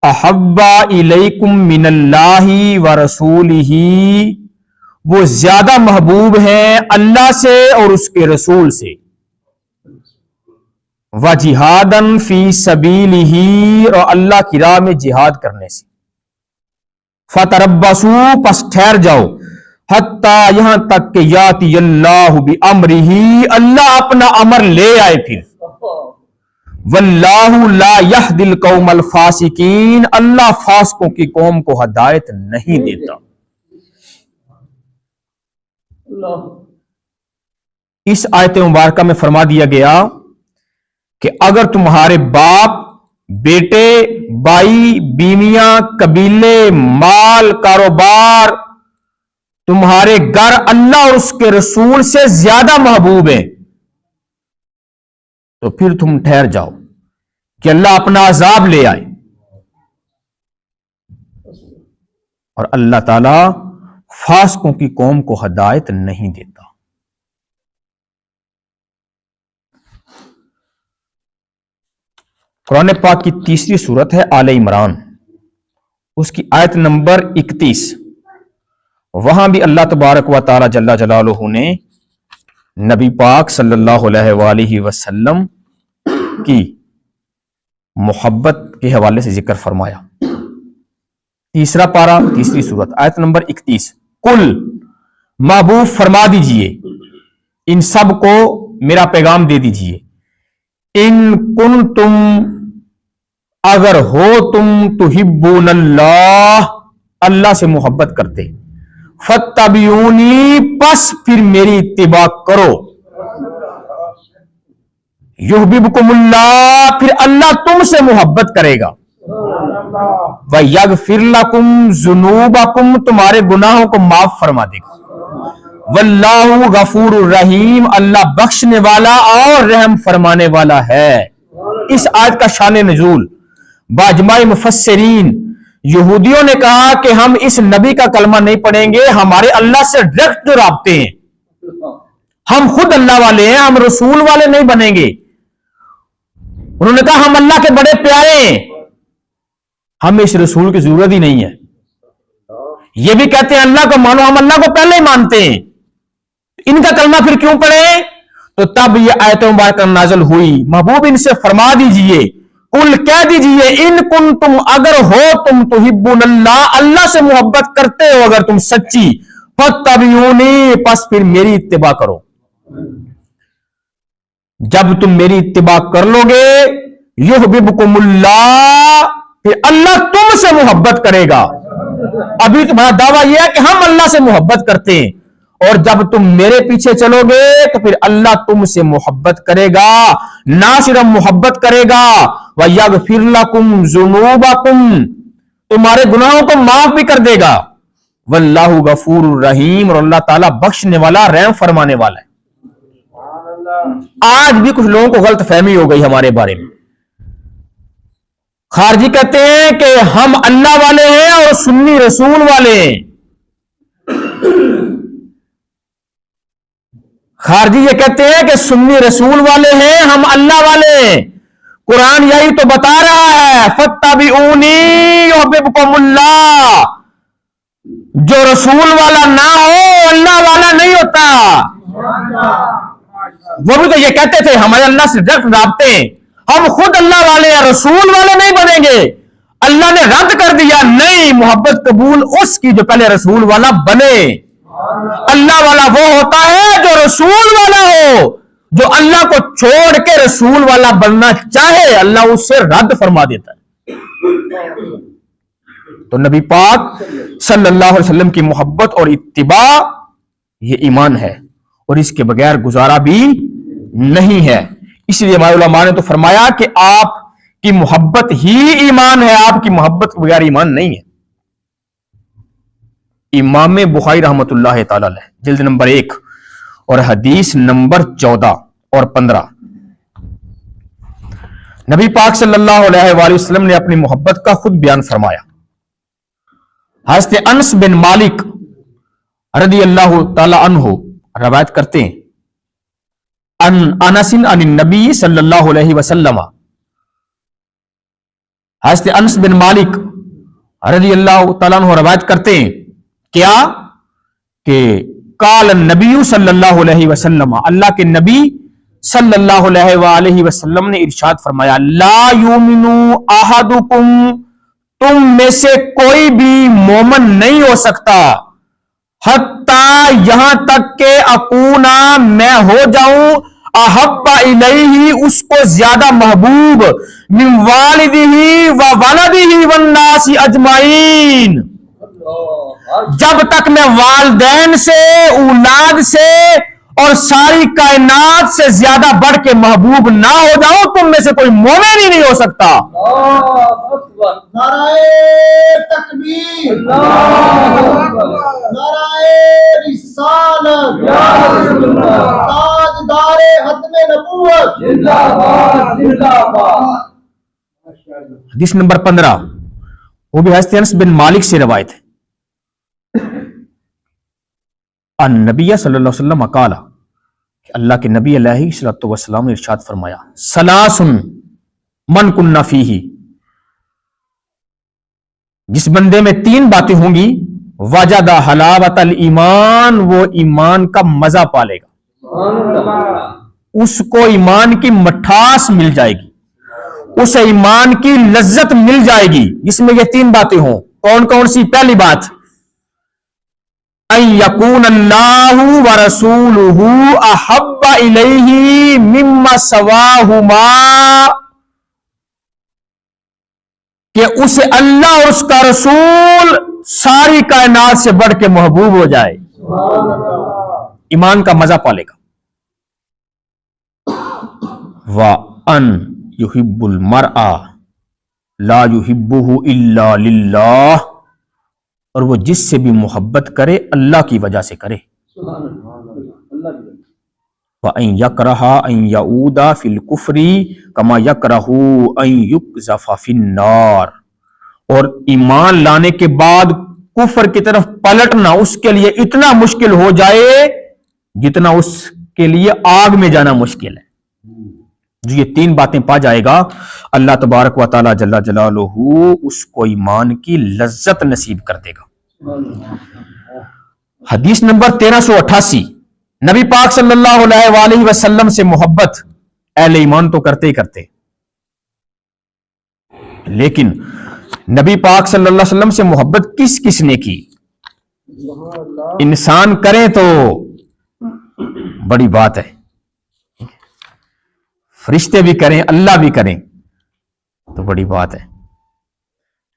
احب الیکم من اللہ ورسولہ، وہ زیادہ محبوب ہیں اللہ سے اور اس کے رسول سے، وجہادن فی سبیلہ، اور اللہ کی راہ میں جہاد کرنے سے، فتربصوا، پس ٹھہر جاؤ، حتی یہاں تک کہ یاتی اللہ بامرہ، اللہ اپنا امر لے آئے پھر، واللہ لا یہدی القوم الفاسقین، اللہ فاسقوں کی قوم کو ہدایت نہیں دیتا۔ اس آیت مبارکہ میں فرما دیا گیا کہ اگر تمہارے باپ، بیٹے، بھائی، بیویاں، قبیلے، مال، کاروبار، تمہارے گھر اللہ اور اس کے رسول سے زیادہ محبوب ہیں، تو پھر تم ٹھہر جاؤ کہ اللہ اپنا عذاب لے آئے، اور اللہ تعالی فاسقوں کی قوم کو ہدایت نہیں دیتا۔ قرآن پاک کی تیسری سورت ہے آل عمران، اس کی آیت نمبر 31، وہاں بھی اللہ تبارک و تعالی جل جلالہ نے نبی پاک صلی اللہ علیہ وآلہ وسلم کی محبت کے حوالے سے ذکر فرمایا۔ تیسرا پارہ، تیسری سورت، آیت نمبر 31، کل، محبوب فرما دیجئے، ان سب کو میرا پیغام دے دیجئے، ان کنتم، اگر ہو تم، تحبون اللہ، اللہ سے محبت کرتے، فاتبعونی، پس پھر میری اتباع کرو، یحببکم اللہ، پھر اللہ تم سے محبت کرے گا، وَيَغْفِرْ لَكُمْ ذُنُوبَكُمْ، تمہارے گناہوں کو معاف فرما دے گا، واللہ غفور الرحیم، اللہ بخشنے والا اور رحم فرمانے والا ہے۔ اس آیت کا شان نزول باجماع مفسرین، یہودیوں نے کہا کہ ہم اس نبی کا کلمہ نہیں پڑھیں گے، ہمارے اللہ سے ڈائریکٹ جو رابطے ہیں، ہم خود اللہ والے ہیں، ہم رسول والے نہیں بنیں گے۔ انہوں نے کہا ہم اللہ کے بڑے پیارے ہیں، ہمیں اس رسول کی ضرورت ہی نہیں ہے۔ یہ بھی کہتے ہیں اللہ کو مانو، ہم اللہ کو پہلے ہی مانتے ہیں، ان کا کلمہ پھر کیوں پڑھیں؟ تو تب یہ آیت مبارکہ نازل ہوئی، محبوب ان سے فرما دیجئے، قل، کہہ دیجئے، ان کنتم، اگر ہو تم، تحبون اللہ، اللہ سے محبت کرتے ہو اگر تم سچی، فاتبعونی، پس پھر میری اتباع کرو۔ جب تم میری اتباع کر لو گے، یحببکم اللہ، پھر اللہ تم سے محبت کرے گا۔ ابھی تمہارا دعویٰ یہ ہے کہ ہم اللہ سے محبت کرتے ہیں، اور جب تم میرے پیچھے چلو گے تو پھر اللہ تم سے محبت کرے گا، نہ صرف محبت کرے گا، وَيَغْفِرْ لَكُمْ ذُنُوبَكُمْ، تمہارے گناہوں کو معاف بھی کر دے گا، واللہ غفور الرحیم، اور اللہ تعالیٰ بخشنے والا، رحم فرمانے والا ہے۔ آج بھی کچھ لوگوں کو غلط فہمی ہو گئی ہمارے بارے میں، خارجی کہتے ہیں کہ ہم اللہ والے ہیں اور سنی رسول والے ہیں۔ خارجی یہ کہتے ہیں کہ سنی رسول والے ہیں، ہم اللہ والے ہیں۔ قرآن یہی تو بتا رہا ہے، فاتبعونی یحببکم اللہ، جو رسول والا نہ ہو اللہ والا نہیں ہوتا۔ وہ بھی تو یہ کہتے تھے ہمارے اللہ سے ڈائریکٹ رابطے ہیں، ہم خود اللہ والے ہیں، رسول والے نہیں بنیں گے۔ اللہ نے رد کر دیا، نہیں، محبت قبول اس کی جو پہلے رسول والا بنے۔ اللہ والا وہ ہوتا ہے جو رسول والا ہو، جو اللہ کو چھوڑ کے رسول والا بننا چاہے اللہ اس سے رد فرما دیتا ہے۔ تو نبی پاک صلی اللہ علیہ وسلم کی محبت اور اتباع یہ ایمان ہے، اور اس کے بغیر گزارا بھی نہیں ہے۔ اس لیے ہمارے علماء نے تو فرمایا کہ آپ کی محبت ہی ایمان ہے، آپ کی محبت کے بغیر ایمان نہیں ہے۔ امام بخاری رحمۃ اللہ تعالی علیہ، جلد نمبر 1 اور حدیث نمبر 14 اور 15، نبی پاک صلی اللہ علیہ وآلہ وسلم نے اپنی محبت کا خود بیان فرمایا۔ حضرت انس بن مالک رضی اللہ تعالی عنہ روایت کرتے ہیں، ان انس عن النبی صلی اللہ علیہ وسلم، حضرت انس بن مالک رضی اللہ تعالیٰ عنہ روایت کرتے ہیں کیا کہ قال النبی صلی اللہ علیہ وسلم، اللہ کے نبی صلی اللہ علیہ وآلہ وسلم نے ارشاد فرمایا، لا یؤمن احدکم، تم میں سے کوئی بھی مومن نہیں ہو سکتا، حتی یہاں تک کہ اکونا میں ہو جاؤں، احب الیہ اس کو زیادہ محبوب، من والدہ و ولدہ والناس اجمعین، جب تک میں والدین سے، اولاد سے اور ساری کائنات سے زیادہ بڑھ کے محبوب نہ ہو جاؤں، تم میں سے کوئی مومن ہی نہیں ہو سکتا۔ نعرہ تکبیر، نعرہ رسالت، تاجدار ختم نبوت، حدیث نمبر 15 وہ بھی حضرت انس بن مالک سے روایت ہے، النبی صلی اللہ علیہ وسلم قال، کہ اللہ کے نبی علیہ الصلوۃ والسلام نے ارشاد فرمایا، ثلاث من کن فیہ، جس بندے میں 3 باتیں ہوں گی، وجد حلاوت الایمان، وہ ایمان کا مزہ پالے گا، اس کو ایمان کی مٹھاس مل جائے گی، اسے ایمان کی لذت مل جائے گی، جس میں یہ 3 باتیں ہوں۔ کون کون سی؟ پہلی بات، ان یکون اللہ ورسولہ احب الیہ مما سواہما، کہ اسے اللہ اور اس کا رسول ساری کائنات سے بڑھ کے محبوب ہو جائے، ایمان کا مزہ پالے گا۔ وَأَن يُحِبُّ الْمَرْءَ لَا يُحِبُّهُ إِلَّا لِلَّهِ، اور وہ جس سے بھی محبت کرے اللہ کی وجہ سے کرے۔ وَأَن يَكْرَهَ أَن يَعُودَ فِي الْكُفْرِ كَمَا يَكْرَهُ أَن يُقْذَفَ فِي النَّارِ، اور ایمان لانے کے بعد کفر کی طرف پلٹنا اس کے لیے اتنا مشکل ہو جائے جتنا اس کے لیے آگ میں جانا مشکل ہے۔ جو یہ 3 باتیں پا جائے گا، اللہ تبارک و تعالی جل جلالہ اس کو ایمان کی لذت نصیب کر دے گا۔ حدیث نمبر 1388، نبی پاک صلی اللہ علیہ وآلہ وسلم سے محبت اہل ایمان تو کرتے ہی کرتے، لیکن نبی پاک صلی اللہ علیہ وسلم سے محبت کس کس نے کی؟ انسان کریں تو بڑی بات ہے، فرشتے بھی کریں، اللہ بھی کریں تو بڑی بات ہے،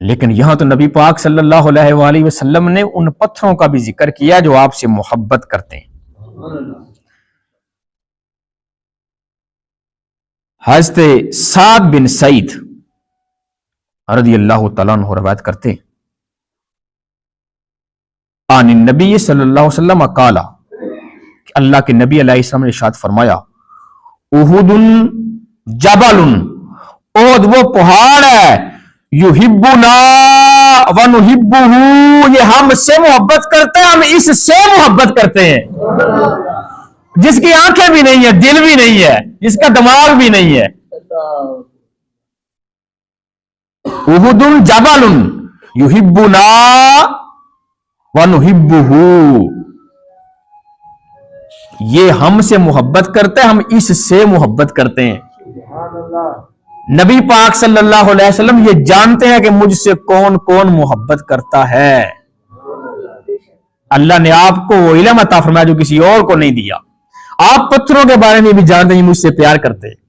لیکن یہاں تو نبی پاک صلی اللہ علیہ وآلہ وسلم نے ان پتھروں کا بھی ذکر کیا جو آپ سے محبت کرتے ہیں۔ حضرت سعد بن سعید رضی اللہ تعالیٰ عنہ روایت کرتے ہیں، عن النبی صلی اللہ علیہ وسلم قال، کہ اللہ کے نبی علیہ السلام نے ارشاد فرمایا، احد جبل، احد وہ پہاڑ ہے، یحبنا ونحبہ، یہ ہم سے محبت کرتے ہیں، ہم اس سے محبت کرتے ہیں، جس کی آنکھیں بھی نہیں ہے، دل بھی نہیں ہے، جس کا دماغ بھی نہیں ہے۔ احد جبل یحبنا ونحبہ، یہ ہم سے محبت کرتے ہیں، ہم اس سے محبت کرتے ہیں۔ نبی پاک صلی اللہ علیہ وسلم یہ جانتے ہیں کہ مجھ سے کون کون محبت کرتا ہے، اللہ نے آپ کو وہ علم عطا فرمایا جو کسی اور کو نہیں دیا۔ آپ پتھروں کے بارے میں بھی جانتے ہیں مجھ سے پیار کرتے ہیں،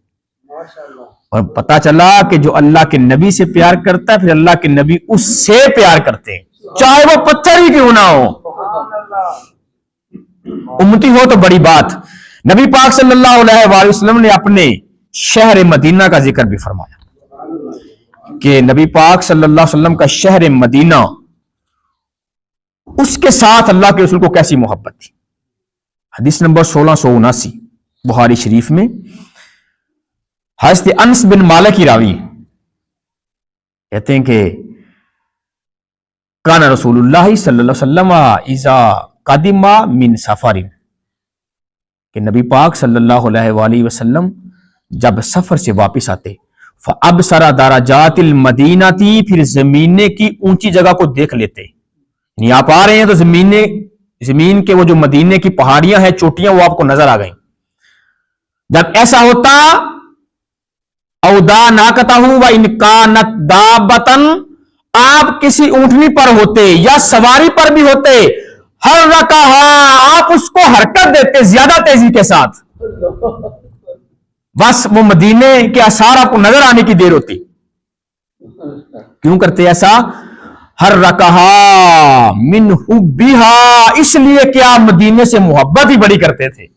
اور پتا چلا کہ جو اللہ کے نبی سے پیار کرتا ہے، پھر اللہ کے نبی اس سے پیار کرتے ہیں، چاہے وہ پتھر ہی کیوں نہ ہو، امتی ہو تو بڑی بات۔ نبی پاک صلی اللہ علیہ وآلہ وسلم نے اپنے شہر مدینہ کا ذکر بھی فرمایا کہ نبی پاک صلی اللہ علیہ وسلم کا شہر مدینہ، اس کے ساتھ اللہ کے رسول کو کیسی محبت تھی۔ حدیث نمبر 1679 بخاری شریف میں حضرت انس بن مالک کی راوی کہتے ہیں کہ کان رسول اللہ صلی اللہ علیہ وسلم اذا قدم من سفر، کہ نبی پاک صلی اللہ علیہ وآلہ وسلم جب سفر سے واپس آتے، फअबसरा दराजातिल मदीनाती, फिर जमीने की ऊंची जगह को देख लेते। नहीं आप आ रहे हैं तो जमीन के वो जो मदीने की पहाड़ियां हैं, चोटियां, वो आपको नजर आ गई। जब ऐसा होता, औदा नाकताहू व इनकानत दाबतन, आप किसी ऊंटनी पर होते या सवारी पर भी होते, हर रकाहा, आप उसको हरकत देते ज्यादा तेजी के साथ, बस वो मदीने के आसार आपको नजर आने की देर होती। क्यों करते ऐसा? हर रकाहा मिन हुब्बिहा, इसलिए कि आप मदीने से मोहब्बत ही बड़ी करते थे।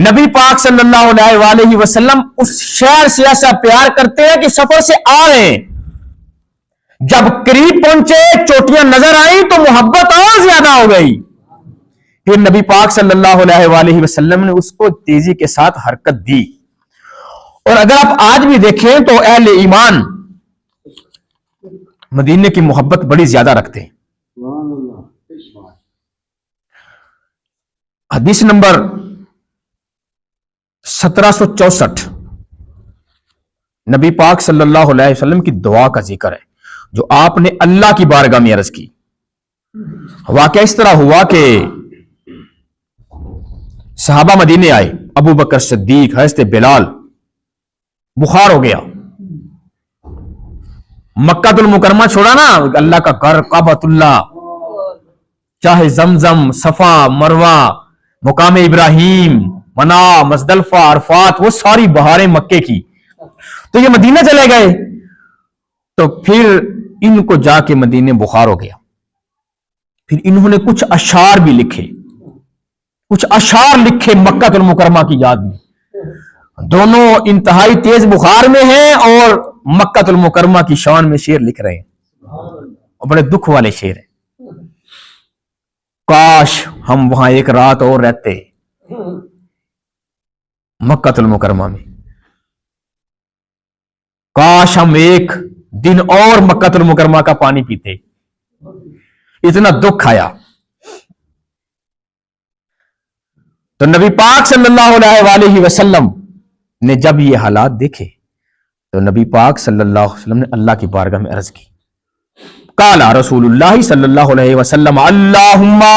नबी पाक सल्लल्लाहु अलैहि वसल्लम उस शहर से ऐसा प्यार करते हैं कि सफर से आ रहे हैं, जब करीब पहुंचे, चोटियां नजर आई तो मोहब्बत और ज्यादा हो गई। फिर नबी पाक सल्लल्लाहु अलैहि वसल्लम ने उसको तेजी के साथ हरकत दी। और अगर आप आज भी देखें तो अहले ईमान मदीने की मोहब्बत बड़ी ज्यादा रखते हैं। हदीस नंबर 1764, नबी पाक सल्लल्लाहु अलैहि वसल्लम की दुआ का जिक्र है जो आपने अल्लाह की बारगाह में अर्ज की। वाकया इस तरह हुआ कि सहाबा मदीने आए, अबू बकर सिद्दीक, हज़रत बिलाल, बुखार हो गया। मक्कातुल मुकरमा छोड़ा ना, अल्लाह का घर काबतुल्लाह, चाहे जमजम, सफा, मरवा, मुकाम इब्राहिम, मना, मजदलफा, अरफात, वो सारी बहारें मक्के की। तो ये मदीना चले गए, तो फिर इनको जाके मदीने बुखार हो गया। फिर इन्होंने कुछ अशार भी लिखे, कुछ अशार लिखे मक्कातुल मुकरमा की याद में। दोनों इंतहाई तेज बुखार में हैं और मक्कातुल मुकरमा की शान में शेर लिख रहे हैं, और बड़े दुख वाले शेर हैं। काश हम वहां एक रात और रहते मक्कातुल मुकरमा में, काश हम एक दिन और मक्कातुल मुकरमा का पानी पीते। इतना दुख आया। तो नबी पाक सल्लल्लाहु अलैहि वसल्लम ने जब ये हालात देखे तो नबी पाक सल्लल्लाहु अलैहि वसल्लम ने अल्लाह की बारगाह में अर्ज की। काला रसूलुल्लाह सल्लल्लाहु अलैहि वसल्लम अल्लाहुम्मा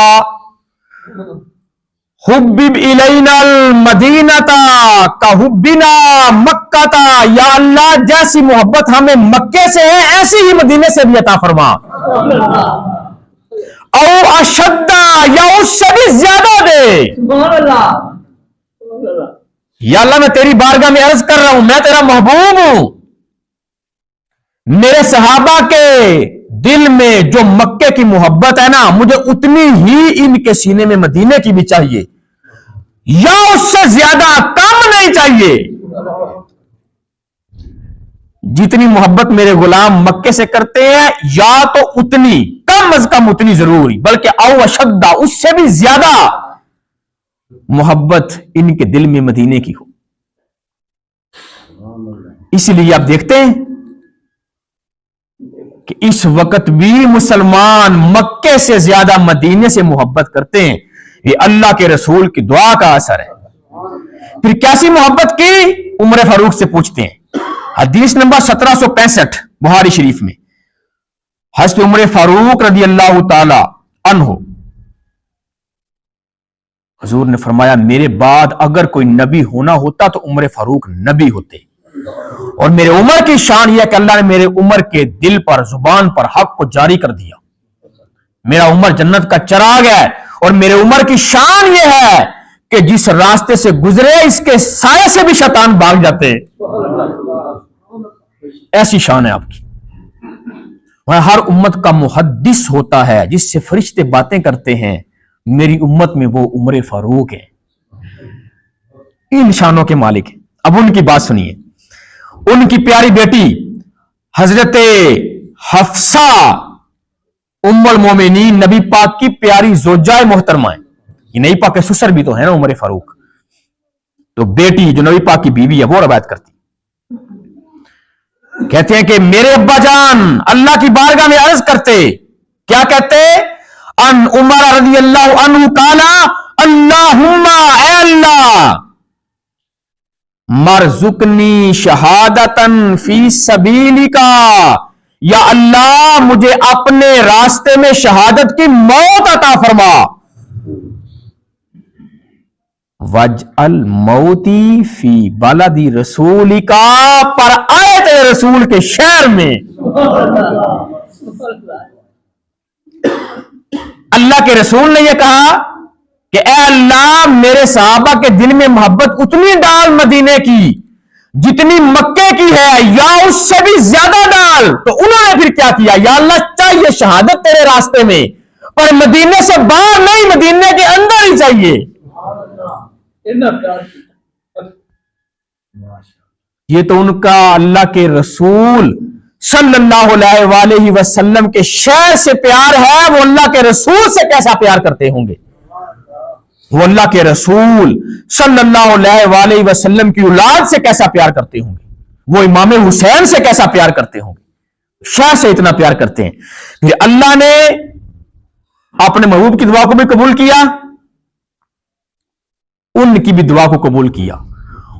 हुब्बिब इलैनल मदीनता का हुब्बिना मक्काता, या अल्लाह जैसी मोहब्बत हमें मक्के से है ऐसी ही मदीने से भी अता फरमा। और अशद्दा, या उससे भी ज्यादा दे। या अल्लाह मैं तेरी बारगाह में अर्ज कर रहा हूं, मैं तेरा महबूब हूं, मेरे सहाबा के दिल में जो मक्के की मोहब्बत है ना, मुझे उतनी ही इनके सीने में मदीने की भी चाहिए, या उससे ज्यादा, कम नहीं चाहिए। जितनी मोहब्बत मेरे गुलाम मक्के से करते हैं, या तो उतनी, कम अज कम उतनी जरूरी, बल्कि औ अशद्दा, उससे भी ज्यादा मोहब्बत इनके दिल में मदीने की हो। इसलिए आप देखते हैं कि इस वक्त भी मुसलमान मक्के से ज्यादा मदीने से मोहब्बत करते हैं। ये अल्लाह के रसूल की दुआ का असर है। फिर कैसी मोहब्बत की? उमर फारूक से पूछते हैं। हदीस नंबर 1765 बुखारी शरीफ में हज़रत उमर फारूक रज़ी अल्लाह ताला अन्हु, हुजूर ने फरमाया, मेरे बाद अगर कोई नबी होना होता तो उमर फारूक नबी होते। और मेरे उमर की शान यह कि अल्लाह ने मेरे उमर के दिल पर, जुबान पर हक को जारी कर दिया। मेरा उमर जन्नत का चिराग है, और मेरे उमर की शान यह है कि जिस रास्ते से गुजरे इसके साये से भी शैतान भाग जाते। ऐसी शान है आपकी। वह हर उम्मत का मुहद्दिस होता है जिससे फरिश्ते बातें करते हैं। मेरी उम्मत में वो उमर फारूक है, इन शानों के मालिक है। अब उनकी बात सुनिए। उनकी प्यारी बेटी हजरत हफ्सा उम्मुल मोमिनीन, नबी पाक की प्यारी जोजाए मोहतरमा है। ये नबी पाक के ससुर भी तो है ना उमर फारूक। तो बेटी जो नबी पाक की बीवी है वो रवायत करती, कहते हैं कि मेरे अब्बा जान अल्लाह की बारगाह में अर्ज करते। क्या कहते? अन उमर रज़ी अल्लाहु अन्हु काला अल्लाहुम्मा, ऐ अल्लाह, मरजुकनी शहादतन फी सबीलिका, या अल्लाह मुझे अपने रास्ते में शहादत की मौत अता फरमा। वजअल मौती फी बलदी रसूलिका, पर आए तेरे रसूल के शहर में। अल्लाह के रसूल ने यह कहा कि ए अल्लाह मेरे सहाबा के दिल में मोहब्बत उतनी डाल मदीने की जितनी मक्के की है, या उससे भी ज्यादा डाल। तो उन्होंने फिर क्या किया, या अल्लाह चाहिए शहादत तेरे रास्ते में, पर मदीने से बाहर नहीं, मदीने के अंदर ही चाहिए। ये तो उनका अल्लाह के रसूल सल्लल्लाहु अलैहि वसल्लम के शहर से प्यार है। वो अल्लाह के रसूल से कैसा प्यार करते होंगे, वो अल्लाह के रसूल सल्लल्लाहु अलैहि वसल्लम की औलाद से कैसा प्यार करते होंगे, वो इमाम हुसैन से कैसा प्यार करते होंगे, शहर से इतना प्यार करते हैं। फिर अल्लाह ने अपने महबूब की दुआ को भी कबूल किया, उनकी भी दुआ को कबूल किया,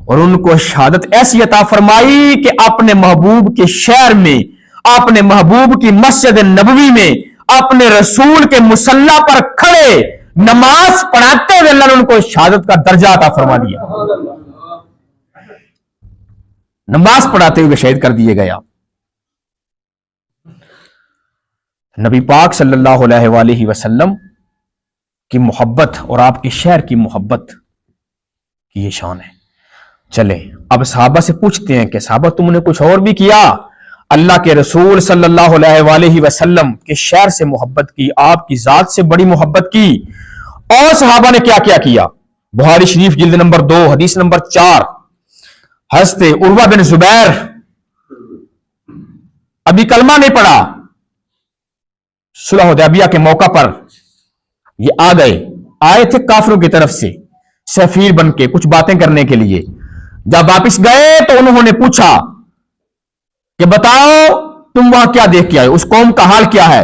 और उनको शहादत ऐसी अता फरमाई कि अपने महबूब के शहर में, अपने महबूब की मस्जिद नबवी में, अपने रसूल के मुसल्ला पर खड़े नमाज पढ़ाते हुए अल्लाह ने उनको शहादत का दर्जा अता फरमा दिया। नमाज पढ़ाते हुए शहीद कर दिए गए आप। नबी पाक सल्लल्लाहु अलैहि वसल्लम की मोहब्बत और आपके शहर की मोहब्बत की ये शान है। चले अब सहाबा से पूछते हैं कि सहाबा तुमने कुछ और भी किया, अल्लाह के रसूल सल्लल्लाहु अलैहि वसल्लम के शहर से मोहब्बत की, आपकी जात से बड़ी मोहब्बत की, और सहाबा ने क्या क्या किया। बुखारी शरीफ जिल्द नंबर 2 हदीस नंबर 4, हज़रत उर्वा बिन जुबैर अभी कलमा नहीं पड़ा, सुलह हुदैबिया के मौका पर ये आए थे काफिरों की तरफ से सफीर बन के कुछ बातें करने के लिए। जब वापिस गए तो उन्होंने पूछा कि बताओ तुम वहां क्या देख के आए, उस कौम का हाल क्या है।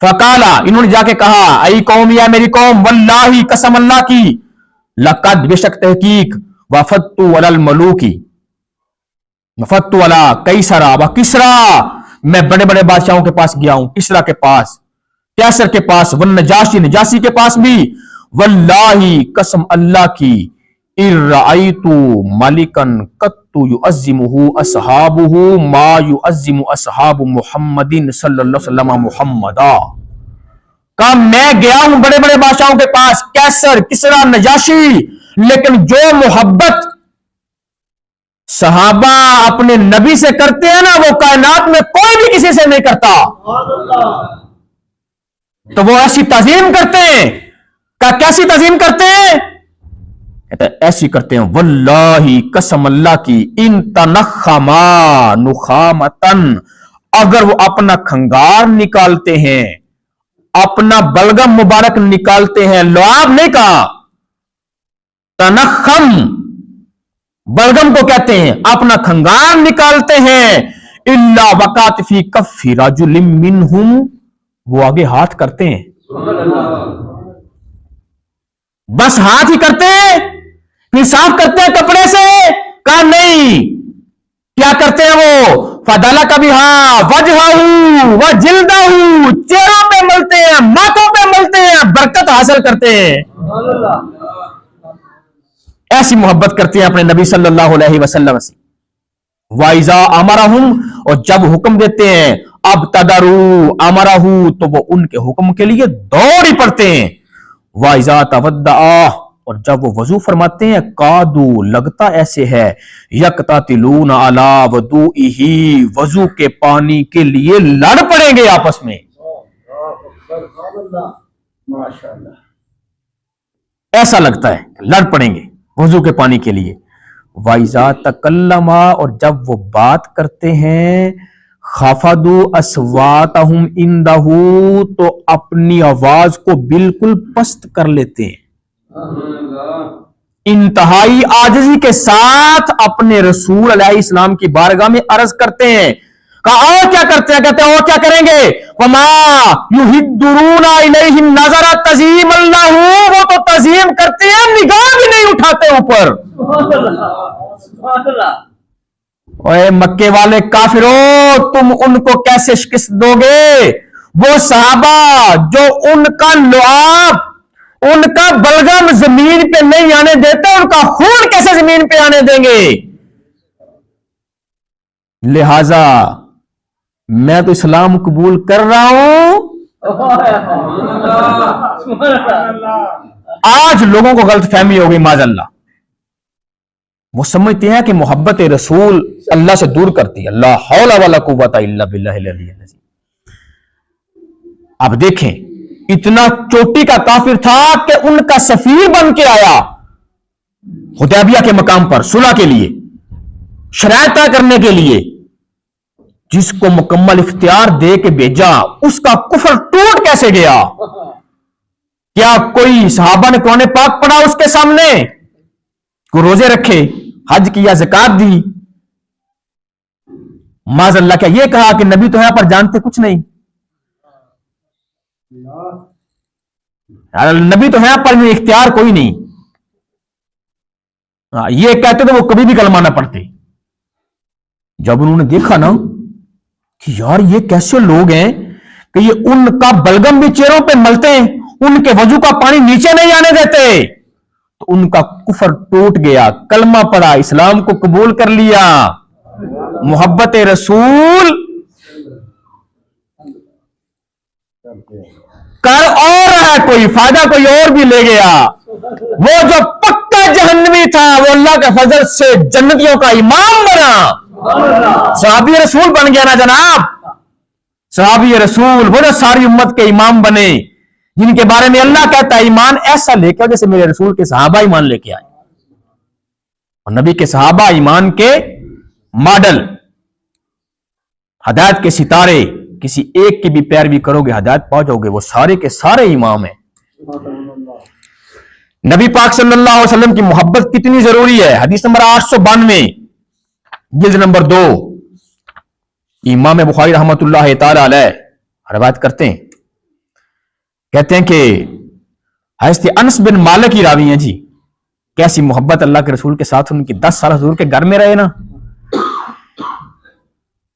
फकाला, इन्होंने जाके कहा, आई कौम या मेरी कौम, वल्लाही कसम अल्लाह की, लक़द बेशक तहकीक, वफत्तु अलल मलूकी, वफत्तु अला कैसरा व किसरा, मैं बड़े बड़े बादशाहों के पास गया हूं, किसरा के पास, कैसर के पास, वन नजाशी, नजासी के पास भी, वल्लाही कसम अल्लाह की, इर्राइतु मलिकन कत्तु युअज़्ज़िमुहु अस्हाबुहु मा युअज़्ज़िमु अस्हाबु मुहम्मदिन सल्लल्लाहु अलैहि वसल्लम मुहम्मदा। कहा मैं गया हूं बड़े बड़े बादशाहों के पास, कैसर, किसरा, नजाशी, लेकिन जो मोहब्बत सहाबा अपने नबी से करते हैं ना, वो कायनात में कोई भी किसी से नहीं करता। तो वो ऐसी तज़ीम करते हैं, क्या कैसी तज़ीम करते हैं, ऐसी करते हैं, वल्लाही कसम अल्लाह की, इन तनखमा नुखामतन, अगर वो अपना खंगार निकालते हैं, अपना बलगम मुबारक निकालते हैं, लुआब नहीं कहा, तनखम बलगम को कहते हैं, अपना खंगार निकालते हैं, इल्ला वकात फी कफ्फी रजुलिम मिनहुम, वो आगे हाथ करते हैं, बस हाथ ही करते हैं, फिर साफ करते हैं कपड़े से, कहा नहीं, क्या करते हैं वो, फदला कभी हाँ वजहू व जिल्दहू, चेहरों पे मलते हैं, माथों पे मलते हैं, बरकत हासिल करते हैं। ऐसी मोहब्बत करते हैं अपने नबी सल्लल्लाहु अलैहि वसल्लम से। वाइजा अमरहुम, और जब हुक्म देते हैं, अब तदरू अमरहू, तो वो उनके हुक्म के लिए दौड़ ही पड़ते हैं। वाइजा तवद्दा, और जब वो वजू फरमाते हैं, कादू लगता ऐसे है, यकतातिलून अला वदूइही, वजू के पानी के लिए लड़ पड़ेंगे आपस में। ऐसा लगता है लड़ पड़ेंगे वजू के पानी के लिए। वाइजा तकल्लमा, और जब वो बात करते हैं, खफदू अस्वातहुम इंदहू, तो अपनी आवाज को बिल्कुल पस्त कर लेते हैं, इंतहाई आजिज़ी के साथ अपने रसूल अलैहिस्सलाम की बारगाह में अर्ज करते हैं, कहा और क्या करते हैं? कहते हैं और क्या करेंगे? वमा युहिद्दुरूना इलैहिम नज़रा तज़ीम अल्लाहू, वो तो तज़ीम करते हैं, निगाह भी नहीं उठाते ऊपर। ओए मक्के वाले काफिरो, तुम उनको कैसे शिकस्त दोगे? वो सहाबा जो उनका लुआब, उनका बलगम जमीन पे नहीं आने देते, उनका खून कैसे जमीन पे आने देंगे? लिहाजा मैं तो इस्लाम कबूल कर रहा हूं। आज लोगों को गलत फहमी हो गई माज़अल्लाह। वो समझते हैं कि मोहब्बत रसूल अल्लाह से दूर करती है। ला हौला वला कुव्वता इल्ला बिल्लाहिल अलिय्यिल अज़ीम। अब देखें, इतना चोटी का काफिर था कि उनका सफीर बन के आया हुदैबिया के मकाम पर सुलह के लिए, शरायत तय करने के लिए। जिसको मुकम्मल इख्तियार दे के भेजा, उसका कुफर टूट कैसे गया? क्या कोई सहाबा ने कुरान पाक पढ़ा उसके सामने? को रोजे रखे, हज किया, ज़कात दी? माज़अल्लाह क्या ये कहा कि नबी तो यहां पर जानते कुछ नहीं? नबी तो यहां पर इख्तियार कोई नहीं। ये कहते तो वो कभी भी कलमा ना पढ़ते। जब उन्होंने देखा ना कि यार ये कैसे लोग हैं कि ये उनका बलगम भी चेहरों पे मलते हैं, उनके वजू का पानी नीचे नहीं आने देते, तो उनका कुफर टूट गया, कलमा पड़ा, इस्लाम को कबूल कर लिया। मोहब्बत रसूल कर और रहा, कोई फायदा कोई और भी ले गया। वो जो पक्का जहन्नमी था, वो अल्लाह के फजल से जन्नतियों का इमाम बना, सहाबी रसूल बन गया ना जनाब। सहाबी रसूल वो जो सारी उम्मत के इमाम बने, जिनके बारे में अल्लाह कहता है ईमान ऐसा लेके आओ जैसे मेरे रसूल के सहाबा ईमान लेके आए। और नबी के सहाबा ईमान के मॉडल, हदायत के सितारे। किसी एक की भी पैरवी करोगे हिदायत पा जाओगे, वो सारे के सारे इमाम हैं। नबी पाक सल्लल्लाहु अलैहि वसल्लम की मोहब्बत कितनी जरूरी है? हदीस नंबर 892, जिल्द नंबर 2, इमाम बुखारी रहमतुल्लाह तआला अलैह रिवायत करते हैं। कहते हैं कि हज़रत अनस बिन मालिक की रावी हैं जी। कैसी मोहब्बत अल्लाह के रसूल के साथ उनकी, 10 साल हुजूर के घर में रहे ना।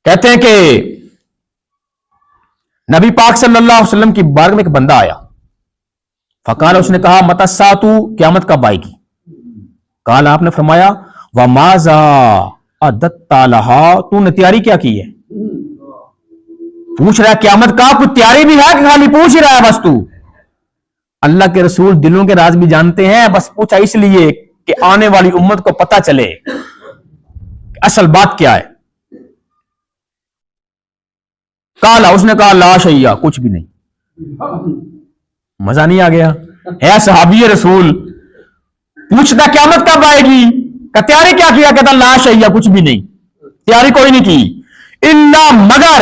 कहते हैं कि नबी पाक सल्लल्लाहु अलैहि वसल्लम की बारगाह में एक बंदा आया। फकाल, उसने कहा मतस्सातु, क़यामत कब आएगी? काल, आपने फरमाया व माजा अदत्ता लहा, तूने तैयारी क्या की है? पूछ रहा है क़यामत का, कुछ तैयारी भी है कि खाली पूछ ही रहा है बस तू? अल्लाह के रसूल दिलों के राज भी जानते हैं, बस पूछा इसलिए कि आने वाली उम्मत को पता चले असल बात क्या है। काला, उसने कहा ला शैया, कुछ भी नहीं। मजा नहीं आ गया? है सहाबी रसूल, पूछता क़यामत कब आएगी, का तैयारी क्या किया? कहता ला शैया, कुछ भी नहीं, तैयारी कोई नहीं की। इल्ला, मगर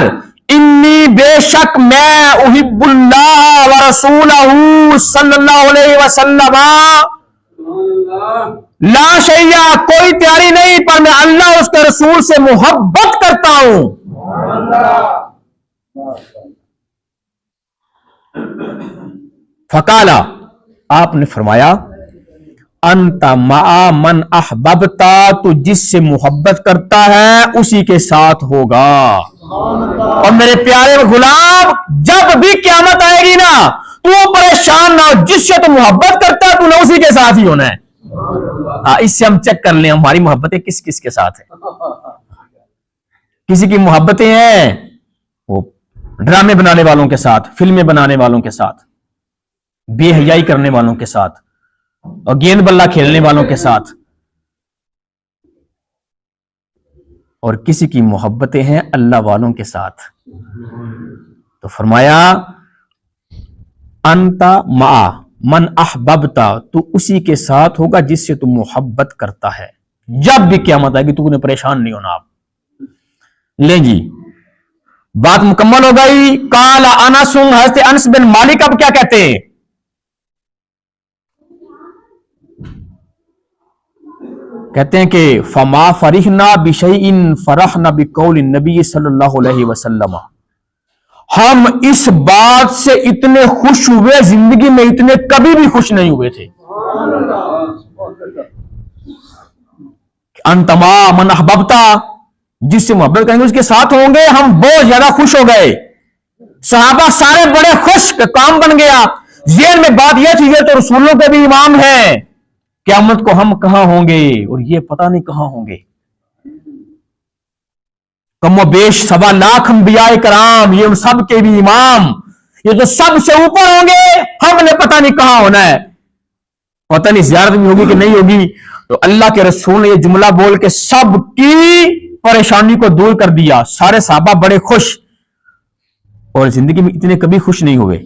इन्नी, बेशक मैं, उहिब्बुल्लाह व रसूलहू सल्लल्लाहु अलैहि वसल्लम, ला शैया, कोई तैयारी नहीं, पर मैं अल्लाह उसके रसूल से मोहब्बत करता हूं। फकाला, आपने फरमाया अंता मा मन अहबबता, तो जिससे मोहब्बत करता है उसी के साथ होगा। और मेरे प्यारे गुलाम, जब भी क़यामत आएगी ना, तू परेशान ना हो, जिससे तू मोहब्बत करता है तू ना उसी के साथ ही होना है। इससे हम चेक कर लें हमारी मोहब्बतें किस किस के साथ है। किसी की मोहब्बतें हैं वो ड्रामे बनाने वालों के साथ, फिल्में बनाने वालों के साथ, बेहयाई करने वालों के साथ, और गेंद बल्ला खेलने वालों के साथ। और किसी की मोहब्बतें हैं अल्लाह वालों के साथ। तो फरमाया अंता मा मन अहबबता, तू उसी के साथ होगा जिससे तू मोहब्बत करता है। जब भी क़यामत आएगी तूने परेशान नहीं होना। आप लें जी, बात मुकम्मल हो गई। काला अनसुम, हज़रत अनस बिन मालिक अब क्या कहते हैं? کہتے ہیں کہ فما فرحنا بشیء فرحنا بقول النبی صلی اللہ علیہ وسلم، ہم اس بات سے اتنے خوش ہوئے، زندگی میں اتنے کبھی بھی خوش نہیں ہوئے تھے. انتما من احببتا، جس سے محبت کریں گے اس کے ساتھ ہوں گے. ہم بہت زیادہ خوش ہو گئے، صحابہ سارے بڑے خوش کہ کام بن گیا. ذہن میں بات یہ تھی یہ تو رسولوں کے بھی امام ہیں، قیامت کو ہم کہاں ہوں گے اور یہ پتہ نہیں کہاں ہوں گے. کم و بیش 1.25 لاکھ انبیاء کرام، یہ سب کے بھی امام، یہ تو سب سے اوپر ہوں گے، ہم نے پتہ نہیں کہاں ہونا ہے. پتہ نہیں زیارت بھی ہوگی کہ نہیں ہوگی. تو اللہ کے رسول نے یہ جملہ بول کے سب کی پریشانی کو دور کر دیا. سارے صحابہ بڑے خوش، اور زندگی میں اتنے کبھی خوش نہیں ہوئے.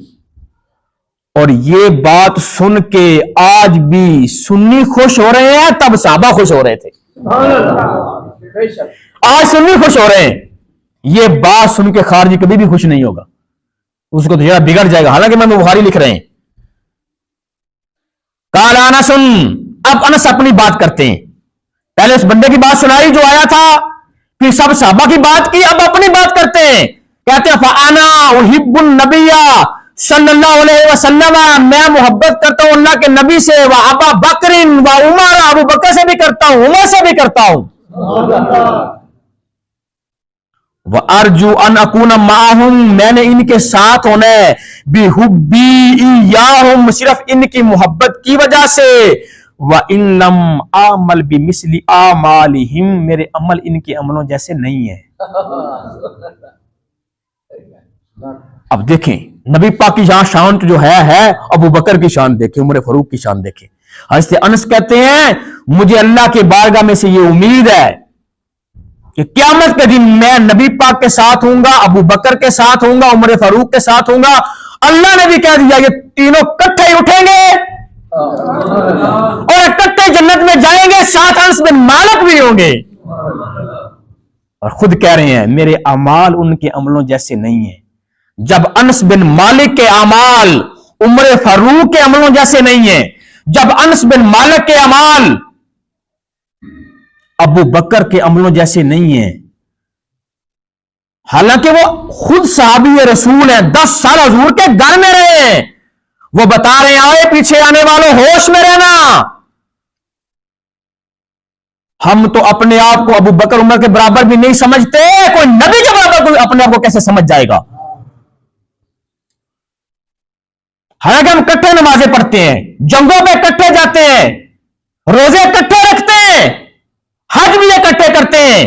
اور یہ بات سن کے آج بھی سنی خوش ہو رہے ہیں، تب صحابہ خوش ہو رہے تھے. آج سنی خوش ہو رہے ہیں. یہ بات سن کے خارجی کبھی بھی خوش نہیں ہوگا، اس کو تو ذرا بگڑ جائے گا. حالانکہ میں بخاری لکھ رہے ہیں. قال انس، اب انس اپنی بات کرتے ہیں. پہلے اس بندے کی بات سنائی جو آیا تھا، پھر سب صحابہ کی بات کی، اب اپنی بات کرتے ہیں. کہتے ہیں فانا احب النبی صلی اللہ علیہ وسلم، میں محبت کرتا ہوں اللہ کے نبی سے، وابا بکر و عمر، ابو بکر سے بھی کرتا ہوں، عمر سے بھی کرتا ہوں. وارجو ان اکون معہم، میں نے ان کے ساتھ ہونا ہے، بحبی ایاہم، صرف ان کی محبت کی وجہ سے. وان لم اعمل بمثل اعمالہم، میرے عمل ان کے عملوں جیسے نہیں ہے. اب دیکھیں نبی پاک کی شان جو ہے ابو بکر کی شان دیکھیں، عمر فاروق کی شان دیکھیں. حضرت انس کہتے ہیں مجھے اللہ کے بارگاہ میں سے یہ امید ہے کہ قیامت کے دن میں نبی پاک کے ساتھ ہوں گا، ابو بکر کے ساتھ ہوں گا، عمر فاروق کے ساتھ ہوں گا. اللہ نے بھی کہہ دیا یہ تینوں کٹھے ہی اٹھیں گے اور اکٹھے جنت میں جائیں گے، ساتھ انس بن مالک بھی ہوں گے. اور خود کہہ رہے ہیں میرے اعمال ان کے عملوں جیسے نہیں ہیں. جب انس بن مالک کے اعمال عمر فاروق کے عملوں جیسے نہیں ہیں، جب انس بن مالک کے اعمال ابو بکر کے عملوں جیسے نہیں ہیں، حالانکہ وہ خود صحابی رسول ہیں، 10 سال حضور کے گھر میں رہے ہیں. وہ بتا رہے ہیں آئے پیچھے آنے والوں ہوش میں رہنا. ہم تو اپنے آپ کو ابو بکر عمر کے برابر بھی نہیں سمجھتے، کوئی نبی کے برابر کوئی اپنے آپ کو کیسے سمجھ جائے گا. حالانکہ ہم کٹھے نمازیں پڑھتے ہیں، جنگوں پہ کٹھے جاتے ہیں، روزے کٹھے رکھتے ہیں، حج بھی اکٹھے کرتے ہیں،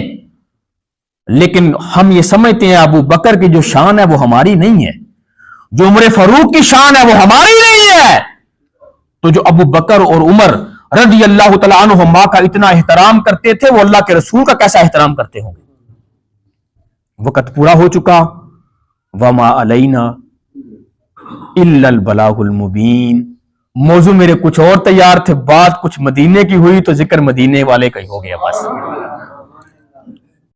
لیکن ہم یہ سمجھتے ہیں ابو بکر کی جو شان ہے وہ ہماری نہیں ہے، جو عمر فاروق کی شان ہے وہ ہماری نہیں ہے. تو جو ابو بکر اور عمر رضی اللہ تعالیٰ عنہما کا اتنا احترام کرتے تھے، وہ اللہ کے رسول کا کیسا احترام کرتے ہوں گے. وقت پورا ہو چکا. وما علینا الا البلاغ المبین. موضوع میرے کچھ اور تیار تھے، بات کچھ مدینے کی ہوئی تو ذکر مدینے والے کا ہی ہو گیا بس.